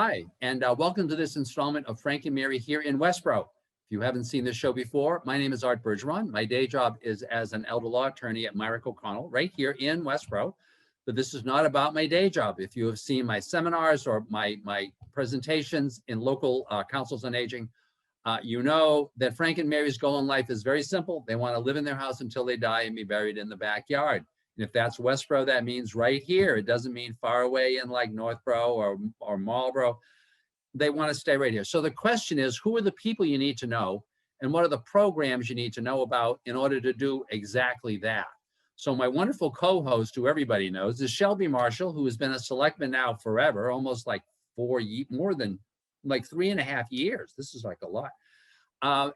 Hi, and welcome to this installment of Frank and Mary here in Westboro. If you haven't seen this show before, my name is Art Bergeron. My day job is as an elder law attorney at Myrick O'Connell right here in Westboro. But this is not about my day job. If you have seen my seminars or my presentations in local councils on aging, you know that Frank and Mary's goal in life is very simple. They want to live in their house until they die and be buried in the backyard. And if that's Westboro, that means right here. It doesn't mean far away in like Northborough or Marlboro. They want to stay right here. So the question is, who are the people you need to know and what are the programs you need to know about in order to do exactly that? So my wonderful co-host, who everybody knows, is Shelby Marshall, who has been a selectman now forever, almost like more than like 3.5 years. This is like a lot.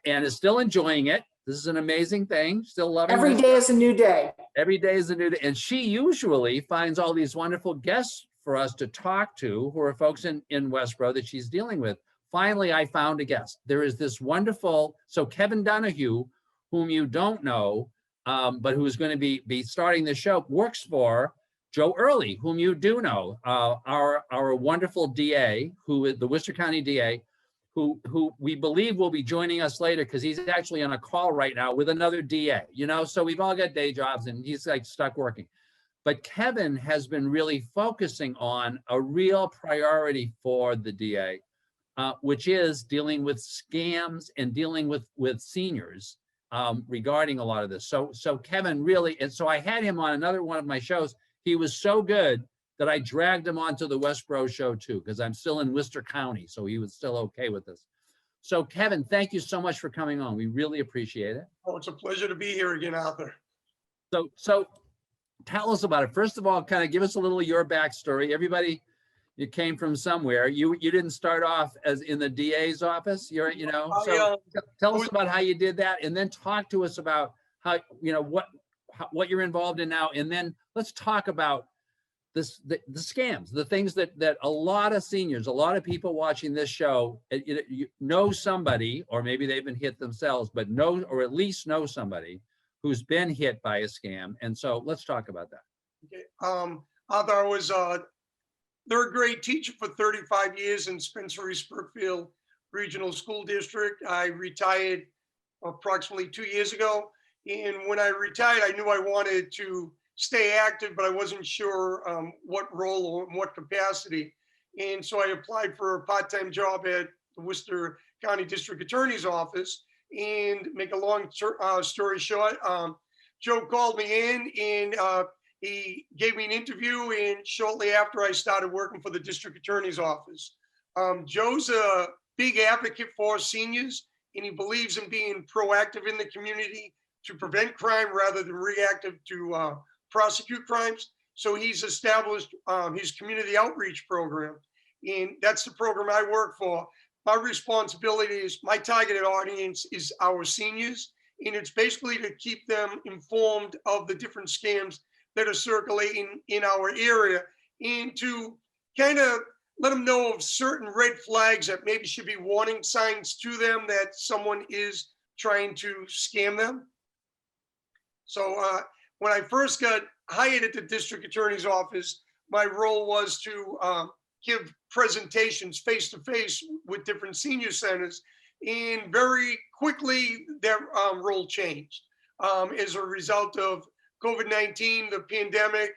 And is still enjoying it. This is an amazing thing. Still loving it. Every day is a new day. Every day is a new day. And she usually finds all these wonderful guests for us to talk to who are folks in Westboro that she's dealing with. Finally, I found a guest. There is this wonderful, so Kevin Donohue, whom you don't know, but who is going to be starting the show, works for Joe Early, whom you do know, our wonderful DA, who is the Worcester County DA, who we believe will be joining us later because he's actually on a call right now with another DA, you know, so we've all got day jobs and he's like stuck working. But Kevin has been really focusing on a real priority for the DA, which is dealing with scams and dealing with seniors regarding a lot of this. So Kevin really, and so I had him on another one of my shows. He was so good that I dragged him onto the Westboro show too, because I'm still in Worcester County, so he was still okay with this. So Kevin, thank you so much for coming on. We really appreciate it. Oh, it's a pleasure to be here again, Arthur. So tell us about it. First of all, kind of give us a little of your backstory. Everybody, you came from somewhere. You didn't start off as in the DA's office. So tell us about how you did that, and then talk to us about how, what you're involved in now, and then let's talk about the scams, the things that a lot of seniors, a lot of people watching this show, you know somebody, or maybe they've been hit themselves, but know, or at least know somebody who's been hit by a scam. And so let's talk about that. Okay. Arthur, I was third grade teacher for 35 years in Spencer-Spurfield Regional School District. I retired approximately 2 years ago. And when I retired, I knew I wanted to stay active, but I wasn't sure what role or what capacity. And so I applied for a part-time job at the Worcester County District Attorney's Office. And make a long story short, Joe called me in and he gave me an interview. And shortly after, I started working for the District Attorney's Office. Joe's a big advocate for seniors, and he believes in being proactive in the community to prevent crime rather than reactive to prosecute crimes. So he's established his community outreach program, and that's the program I work for. My responsibility is, my targeted audience is our seniors, and it's basically to keep them informed of the different scams that are circulating in our area, and to kind of let them know of certain red flags that maybe should be warning signs to them that someone is trying to scam them. So when I first got hired at the District Attorney's Office, my role was to give presentations face-to-face with different senior centers. And very quickly, their role changed. As a result of COVID-19, the pandemic,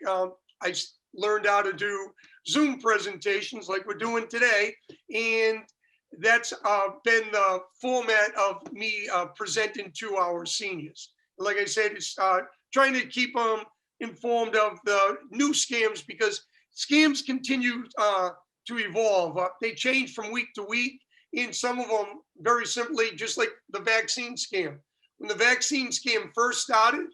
I learned how to do Zoom presentations like we're doing today. And that's been the format of me presenting to our seniors. Like I said, it's trying to keep them informed of the new scams, because scams continue to evolve. They change from week to week. And some of them, very simply, just like the vaccine scam. When the vaccine scam first started,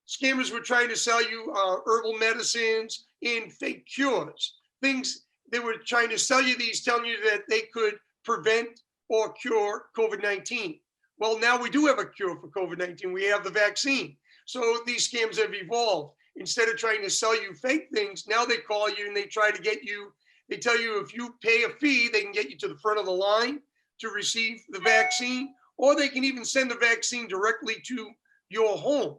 scammers were trying to sell you herbal medicines and fake cures. Things, they were trying to sell you these, telling you that they could prevent or cure COVID-19. Well, now we do have a cure for COVID-19. We have the vaccine. So these scams have evolved. Instead of trying to sell you fake things, now they call you and they try to get you, they tell you if you pay a fee, they can get you to the front of the line to receive the vaccine, or they can even send the vaccine directly to your home.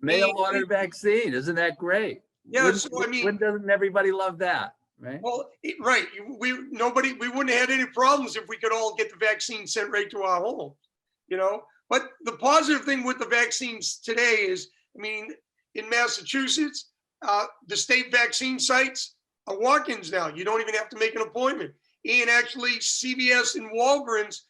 Mail order vaccine, isn't that great? Yeah, so I mean, when doesn't everybody love that? right? Well, right. We wouldn't have had any problems if we could all get the vaccine sent right to our home, you know. But the positive thing with the vaccines today is, I mean, in Massachusetts, the state vaccine sites are walk-ins now. You don't even have to make an appointment. And actually, CVS and Walgreens,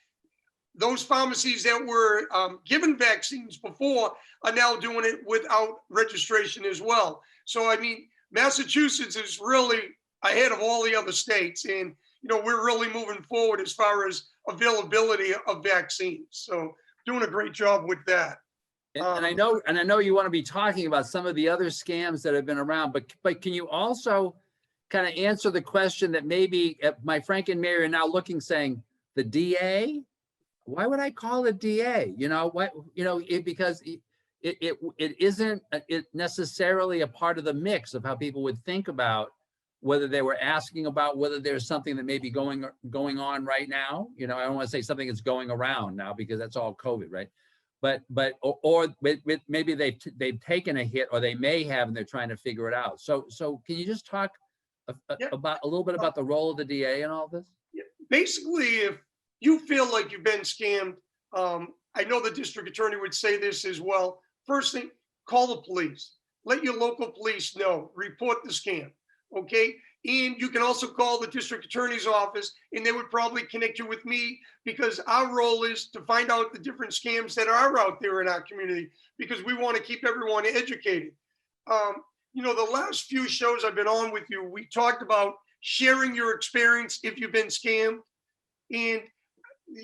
those pharmacies that were given vaccines before are now doing it without registration as well. So, I mean, Massachusetts is really ahead of all the other states. And, you know, we're really moving forward as far as availability of vaccines. So doing a great job with that. And I know you want to be talking about some of the other scams that have been around, but can you also kind of answer the question that maybe my Frank and Mary are now looking, saying, the DA? Why would I call it DA? You know what? You know, because it isn't necessarily a part of the mix of how people would think about whether they were asking about whether there's something that may be going on right now. You know, I don't want to say something that's going around now because that's all COVID, right? But maybe they've taken a hit, or they may have, and they're trying to figure it out. So can you just talk about a little bit about the role of the DA in all this? Basically, if you feel like you've been scammed, I know the district attorney would say this as well. First thing, call the police. Let your local police know. Report the scam, okay? And you can also call the district attorney's office, and they would probably connect you with me, because our role is to find out the different scams that are out there in our community, because we want to keep everyone educated. You know, the last few shows I've been on with you, we talked about sharing your experience if you've been scammed. And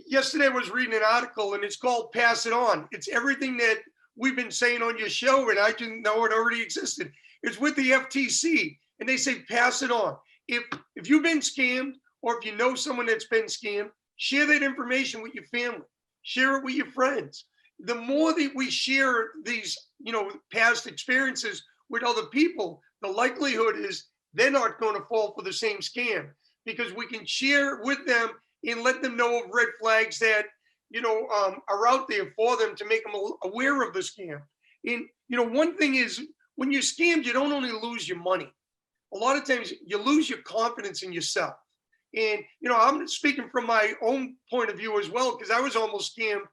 yesterday I was reading an article, and it's called Pass It On. It's everything that we've been saying on your show, and I didn't know it already existed. It's with the FTC, and they say pass it on. If you've been scammed, or if you know someone that's been scammed, share that information with your family. Share it with your friends. The more that we share these, you know, past experiences with other people, the likelihood is they're not going to fall for the same scam, because we can share with them and let them know of red flags that, you know, are out there for them to make them aware of the scam. And, you know, one thing is, when you're scammed, you don't only lose your money. A lot of times you lose your confidence in yourself. And, you know, I'm speaking from my own point of view as well, because I was almost scammed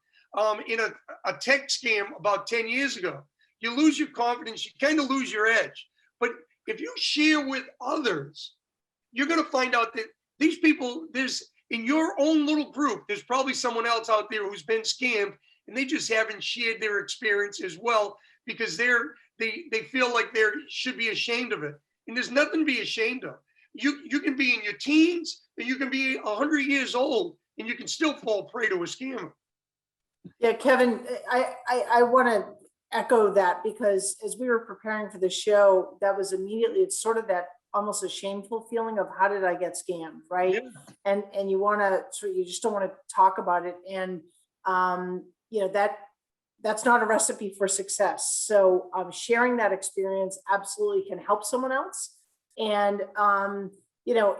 in a tech scam about 10 years ago. You lose your confidence, you kind of lose your edge. But if you share with others, you're going to find out that these people, in your own little group, there's probably someone else out there who's been scammed, and they just haven't shared their experience as well, because they feel like they should be ashamed of it. And there's nothing to be ashamed of. You can be in your teens, and you can be 100 years old, and you can still fall prey to a scammer. Yeah, Kevin, I want to echo that, because as we were preparing for the show, that was immediately, it's sort of that almost a shameful feeling of, how did I get scammed, right? Yeah. And you want to, so you just don't want to talk about it. And you know, that's not a recipe for success. So sharing that experience absolutely can help someone else. And you know,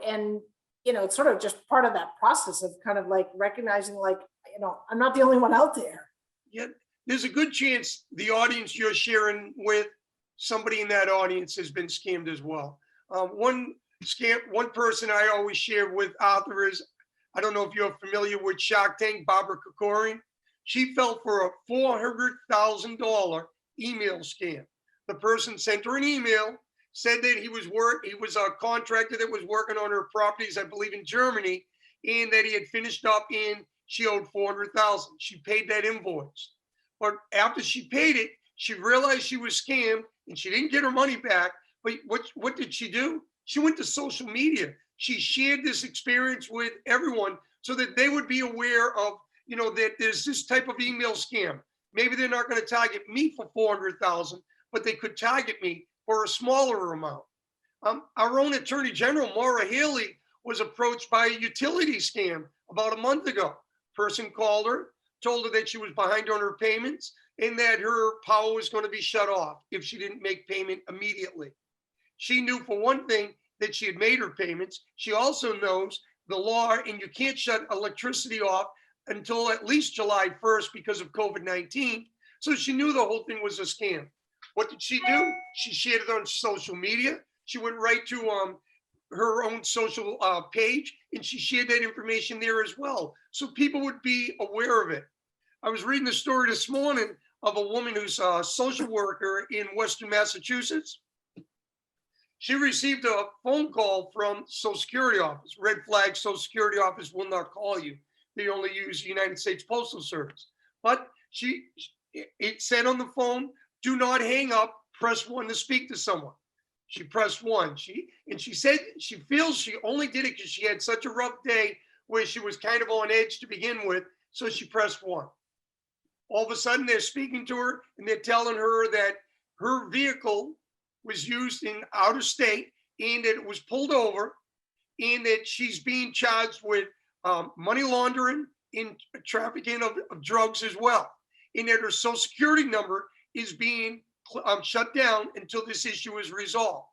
it's sort of just part of that process of kind of like recognizing, like, you know, I'm not the only one out there. Yeah, there's a good chance the audience you're sharing with, somebody in that audience has been scammed as well. One person I always share with Arthur is, I don't know if you're familiar with Shark Tank, Barbara Corcoran. She fell for a $400,000 email scam. The person sent her an email, said that he was a contractor that was working on her properties, I believe in Germany, and that he had finished up, and she owed $400,000. She paid that invoice. But after she paid it, she realized she was scammed, and she didn't get her money back. But what did she do? She went to social media. She shared this experience with everyone so that they would be aware of, you know, that there's this type of email scam. Maybe they're not going to target me for $400,000, but they could target me for a smaller amount. Our own Attorney General, Maura Healey, was approached by a utility scam about a month ago. Person called her, told her that she was behind on her payments, and that her power was going to be shut off if she didn't make payment immediately. She knew, for one thing, that she had made her payments. She also knows the law, and you can't shut electricity off until at least July 1st because of COVID-19. So she knew the whole thing was a scam. What did she do? She shared it on social media. She went right to her own social page, and she shared that information there as well, so people would be aware of it. I was reading the story this morning of a woman who's a social worker in Western Massachusetts. She received a phone call from Social Security office. Red flag, Social Security office will not call you. They only use United States Postal Service. But it said on the phone, do not hang up, press 1 to speak to someone. She pressed 1. She said she feels she only did it because she had such a rough day where she was kind of on edge to begin with. So she pressed 1. All of a sudden they're speaking to her and they're telling her that her vehicle was used in out of state and that it was pulled over and that she's being charged with money laundering and trafficking of drugs as well. And that her social security number is being shut down until this issue is resolved.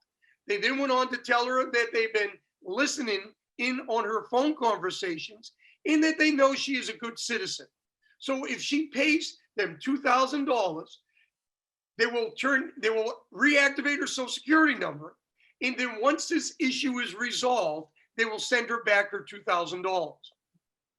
They then went on to tell her that they've been listening in on her phone conversations and that they know she is a good citizen. So if she pays them $2,000, they will reactivate her social security number. And then once this issue is resolved, they will send her back her $2,000.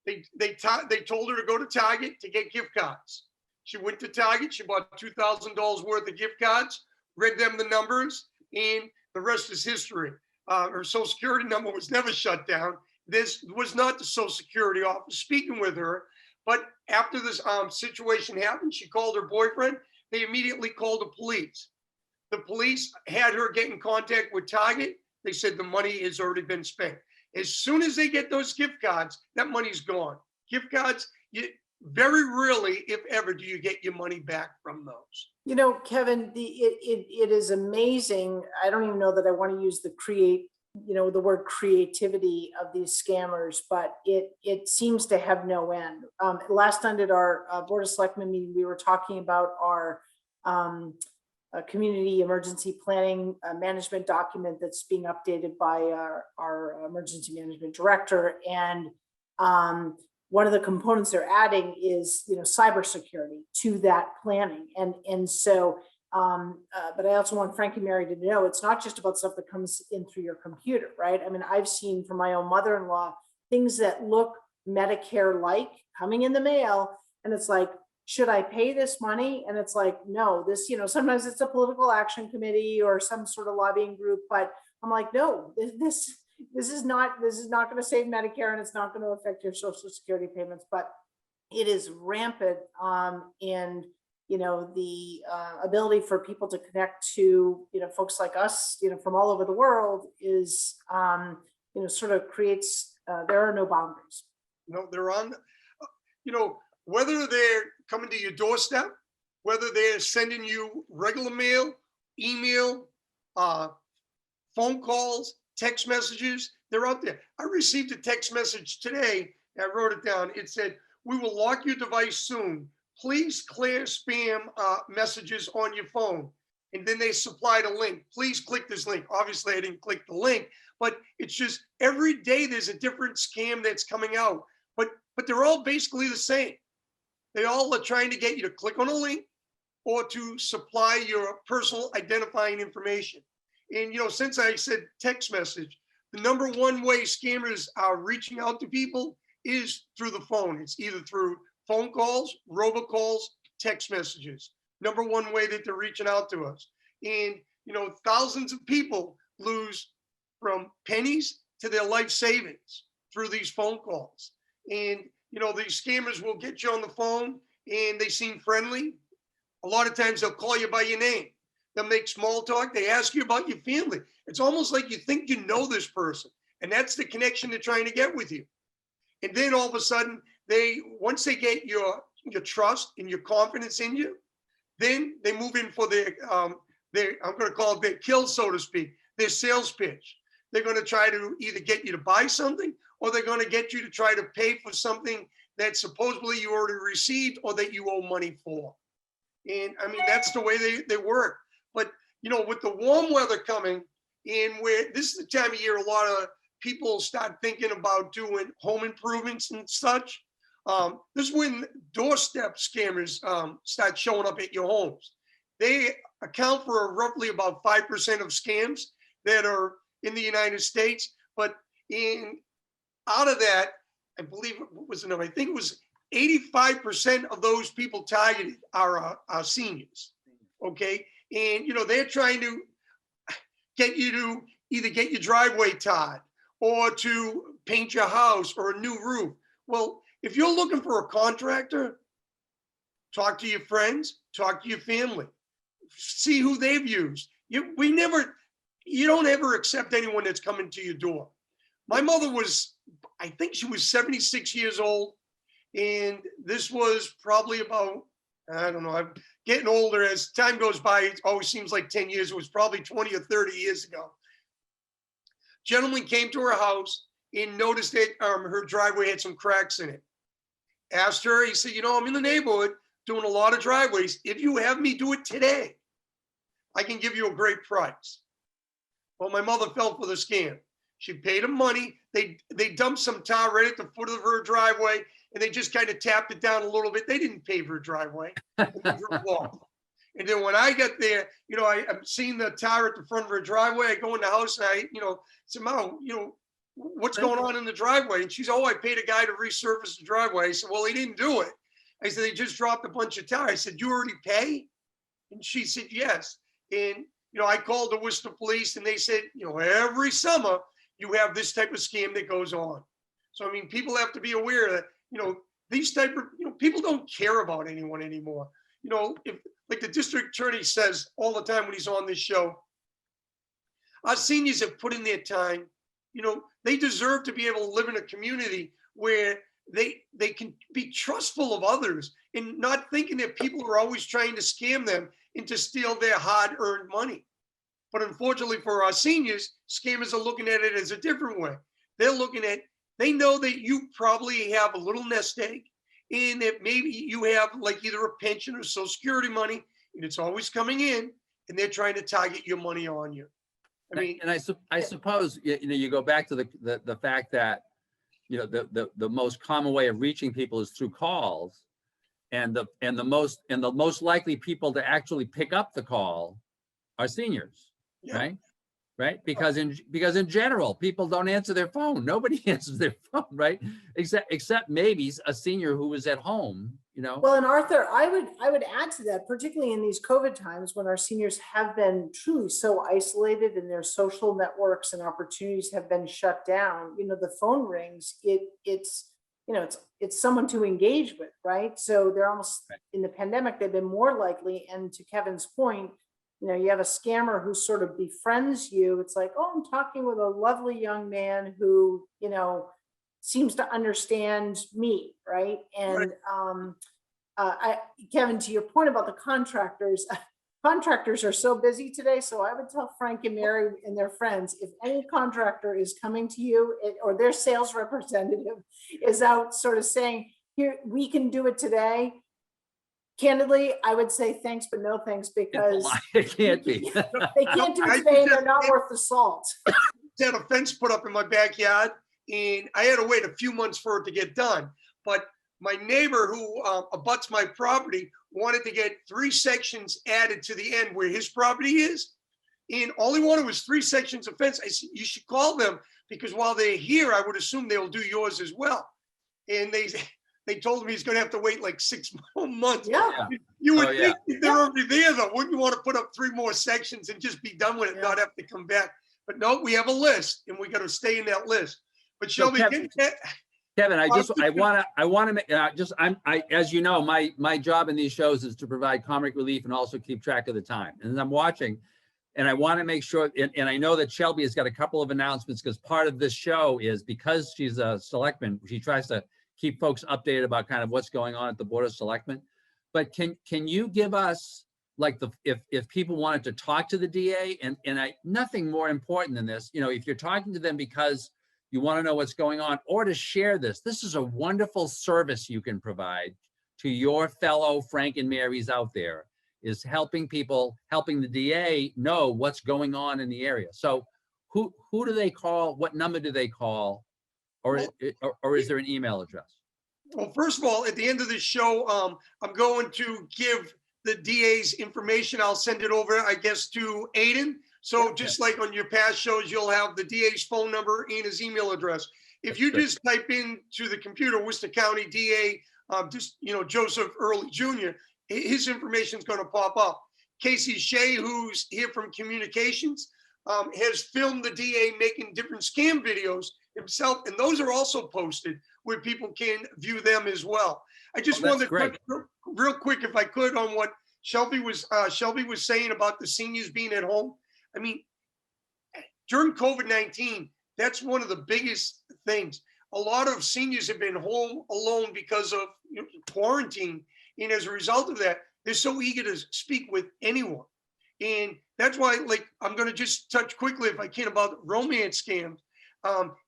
They told her to go to Target to get gift cards. She went to Target, she bought $2,000 worth of gift cards, read them the numbers, and the rest is history. Her social security number was never shut down. This was not the Social Security office speaking with her. But after this situation happened, she called her boyfriend. They immediately called the police. The police had her get in contact with Target. They said the money has already been spent. As soon as they get those gift cards, that money's gone. Gift cards, very rarely, if ever, do you get your money back from those. You know, Kevin, it is amazing. I don't even know that I want to use the word creativity of these scammers, but it seems to have no end. Last night at our Board of Selectmen meeting, we were talking about our community emergency planning management document that's being updated by our emergency management director. And one of the components they're adding is, cybersecurity to that planning. And so, but I also want Frank and Mary to know it's not just about stuff that comes in through your computer, right? I mean, I've seen from my own mother-in-law things that look Medicare-like coming in the mail, and it's like, should I pay this money? And it's like, no, this, sometimes it's a political action committee or some sort of lobbying group, but I'm like, no, this is not going to save Medicare, and it's not going to affect your Social Security payments, but it is rampant. And the ability for people to connect to, folks like us, from all over the world is, sort of creates, there are no boundaries. No, they're on, whether they're coming to your doorstep, whether they're sending you regular mail, email, phone calls, text messages, they're out there. I received a text message today. I wrote it down. It said, "We will lock your device soon. Please clear spam messages on your phone." And then they supplied a link. Please click this link. Obviously, I didn't click the link, but it's just every day there's a different scam that's coming out. But they're all basically the same. They all are trying to get you to click on a link or to supply your personal identifying information. And, since I said text message, the number one way scammers are reaching out to people is through the phone. It's either through phone calls, robocalls, text messages. Number one way that they're reaching out to us. And, thousands of people lose from pennies to their life savings through these phone calls. And, these scammers will get you on the phone and they seem friendly. A lot of times they'll call you by your name. They'll make small talk. They ask you about your family. It's almost like you think you know this person. And that's the connection they're trying to get with you. And then all of a sudden, once they get your trust and your confidence in you, then they move in for their I'm going to call it their kill, so to speak, their sales pitch. They're going to try to either get you to buy something, or they're going to get you to try to pay for something that supposedly you already received or that you owe money for. And I mean, that's the way they work. But, with the warm weather coming in, where this is the time of year a lot of people start thinking about doing home improvements and such. This is when doorstep scammers start showing up at your homes. They account for roughly about 5% of scams that are in the United States. But out of that, I believe, what was the number? I think it was 85% of those people targeted are seniors. Okay. And, they're trying to get you to either get your driveway tarred or to paint your house or a new roof. Well, if you're looking for a contractor, talk to your friends, talk to your family, see who they've used. You don't ever accept anyone that's coming to your door. My mother was, I think she was 76 years old. And this was probably about, I don't know, I'm getting older as time goes by. It always seems like 10 years. It was probably 20 or 30 years ago. Gentleman came to her house and noticed that her driveway had some cracks in it. Asked her, he said, I'm in the neighborhood doing a lot of driveways. If you have me do it today, I can give you a great price. Well, my mother fell for the scam. She paid him money. They dumped some tar right at the foot of her driveway, and they just kind of tapped it down a little bit. They didn't pave her driveway. And then when I got there, I'm seeing the tar at the front of her driveway. I go in the house and I, said, Mom, what's going on in the driveway? And she's, I paid a guy to resurface the driveway. I said, well, he didn't do it. I said, they just dropped a bunch of tar. I said, you already pay? And she said, yes. And, I called the Worcester police and they said, every summer you have this type of scam that goes on. So, people have to be aware that, these type of, people don't care about anyone anymore. If, like the district attorney says all the time when he's on this show, our seniors have put in their time. They deserve to be able to live in a community where they can be trustful of others and not thinking that people are always trying to scam them and to steal their hard-earned money. But unfortunately for our seniors, scammers are looking at it as a different way. They know that you probably have a little nest egg and that maybe you have like either a pension or Social Security money and it's always coming in and they're trying to target your money on you. I suppose, you go back to the fact that, the most common way of reaching people is through calls, and the most likely people to actually pick up the call are seniors, yeah. Right? Because in general, people don't answer their phone. Nobody answers their phone, right? Except maybe a senior who was at home, Well, and Arthur, I would add to that, particularly in these COVID times when our seniors have been truly so isolated and their social networks and opportunities have been shut down. The phone rings. It's someone to engage with, right? So they're almost in the pandemic. They've been more likely. And to Kevin's point, you have a scammer who sort of befriends you. It's like, I'm talking with a lovely young man who, seems to understand me, right? And Kevin, to your point about the contractors, contractors are so busy today. So I would tell Frank and Mary and their friends, if any contractor is coming to you or their sales representative is out sort of saying, here, we can do it today. Candidly, I would say thanks, but no thanks, because it can't be. They can't do it today and they're not worth the salt. I had a fence put up in my backyard and I had to wait a few months for it to get done. But my neighbor who abuts my property wanted to get 3 sections added to the end where his property is. And all he wanted was 3 sections of fence. I said, you should call them because while they're here, I would assume they'll do yours as well. And they told him he's going to have to wait like 6 more months. Yeah. You would think if they're already there, though, wouldn't you want to put up 3 more sections and just be done with it, not have to come back? But no, we have a list and we got to stay in that list. But Shelby, Kevin, I want to make as you know, my job in these shows is to provide comic relief and also keep track of the time. And I'm watching, and I want to make sure, and I know that Shelby has got a couple of announcements because part of this show is because she's a selectman, she tries to keep folks updated about kind of what's going on at the Board of Selectmen. But can you give us like if people wanted to talk to the DA and nothing more important than this, if you're talking to them because you want to know what's going on or to share this is a wonderful service you can provide to your fellow Frank and Marys out there, is helping the DA know what's going on in the area. So who do they call? What number do they call? Or is there an email address? Well, first of all, at the end of the show, I'm going to give the DA's information. I'll send it over, I guess, to Aiden So just like on your past shows, you'll have the DA's phone number and his email address. If you just type into the computer, Worcester County DA, Joseph Early Jr., his information is going to pop up. Casey Shea, who's here from communications, has filmed the DA making different scam videos himself, and those are also posted where people can view them as well. I just wanted to touch real quick, if I could, on what Shelby was saying about the seniors being at home. I mean, during COVID-19, that's one of the biggest things. A lot of seniors have been home alone because of quarantine, and as a result of that, they're so eager to speak with anyone. And that's why, like, I'm going to just touch quickly, if I can, about romance scams.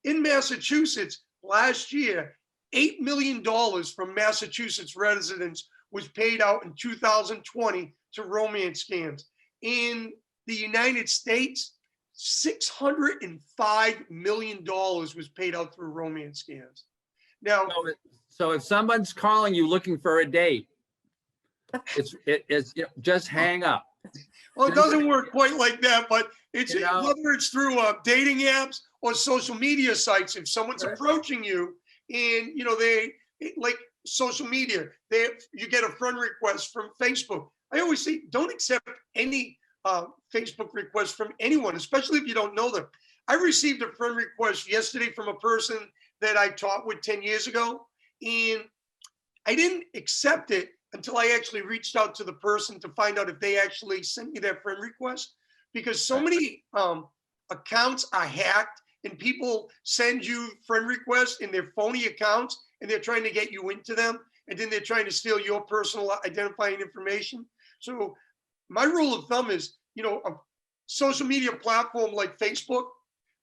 In Massachusetts last year, $8 million from Massachusetts residents was paid out in 2020 to romance scams. In the United States, $605 million was paid out through romance scams. Now, so if someone's calling you looking for a date, it's just hang up. Well, it doesn't work quite like that, but it's whether it's through dating apps or social media sites. If someone's approaching you, and they like social media, you get a friend request from Facebook. I always say, don't accept any Facebook request from anyone, especially if you don't know them. I received a friend request yesterday from a person that I taught with 10 years ago, and I didn't accept it until I actually reached out to the person to find out if they actually sent me that friend request, because so many accounts are hacked and people send you friend requests in their phony accounts, and they're trying to get you into them, and then they're trying to steal your personal identifying information. So my rule of thumb is, a social media platform like Facebook,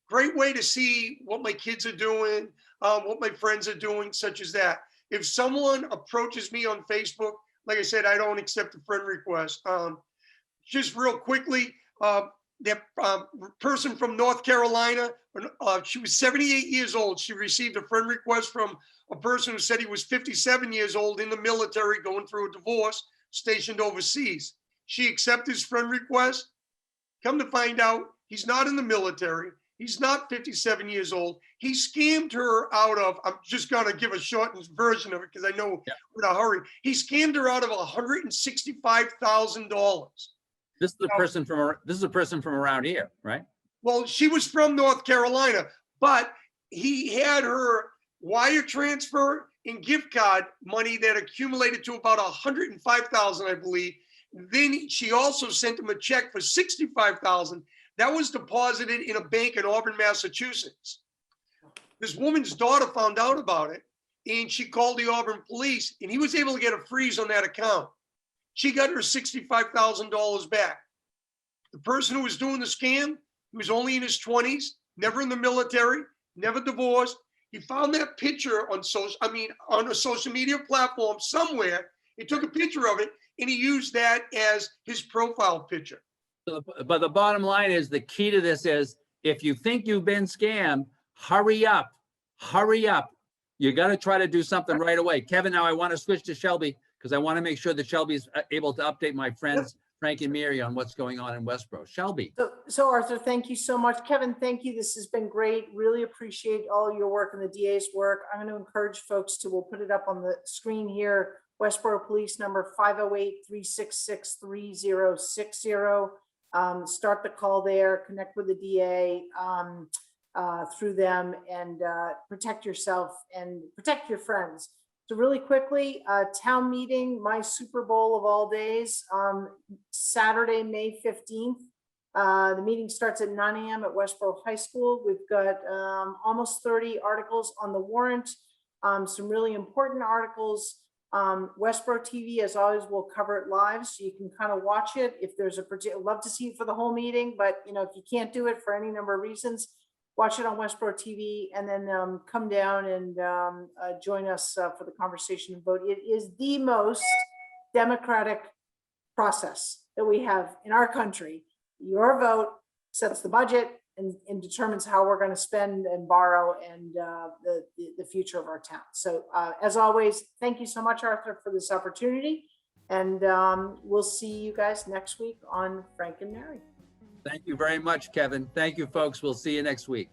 great way to see what my kids are doing, what my friends are doing, such as that. If someone approaches me on Facebook, like I said, I don't accept a friend request. Just real quickly, that person from North Carolina, she was 78 years old. She received a friend request from a person who said he was 57 years old, in the military, going through a divorce, stationed overseas. She accepted his friend request. Come to find out, he's not in the military. He's not 57 years old. He scammed her out of, I'm just going to give a shortened version of it because I know we're in a hurry. He scammed her out of $165,000. This is a person from around here, right? Well, she was from North Carolina, but he had her wire transfer and gift card money that accumulated to about $105,000, I believe. Then she also sent him a check for $65,000. That was deposited in a bank in Auburn, Massachusetts. This woman's daughter found out about it, and she called the Auburn police, and he was able to get a freeze on that account. She got her $65,000 back. The person who was doing the scam, he was only in his 20s, never in the military, never divorced. He found that picture on a social media platform somewhere. He took a picture of it, and he used that as his profile picture. But the bottom line is, the key to this is, if you think you've been scammed, hurry up. You got to try to do something right away. Kevin, now I want to switch to Shelby, because I want to make sure that Shelby is able to update my friends, Frank and Mary, on what's going on in Westboro. Shelby. So Arthur, thank you so much. Kevin, thank you. This has been great. Really appreciate all your work and the DA's work. I'm going to encourage folks to, we'll put it up on the screen here, Westboro Police number 508-366-3060. Start the call there, connect with the DA through them, and protect yourself and protect your friends. So really quickly, town meeting, my Super Bowl of all days, Saturday, May 15th. The meeting starts at 9 a.m. at Westboro High School. We've got almost 30 articles on the warrant, some really important articles. Westboro TV, as always, will cover it live, so you can kind of watch it. If there's love to see it for the whole meeting, but if you can't do it for any number of reasons, watch it on Westboro TV, and then come down and join us for the conversation and vote. It is the most democratic process that we have in our country. Your vote sets the budget and determines how we're going to spend and borrow and the future of our town. So as always, thank you so much, Arthur, for this opportunity. And we'll see you guys next week on Frank and Mary. Thank you very much, Kevin. Thank you, folks. We'll see you next week.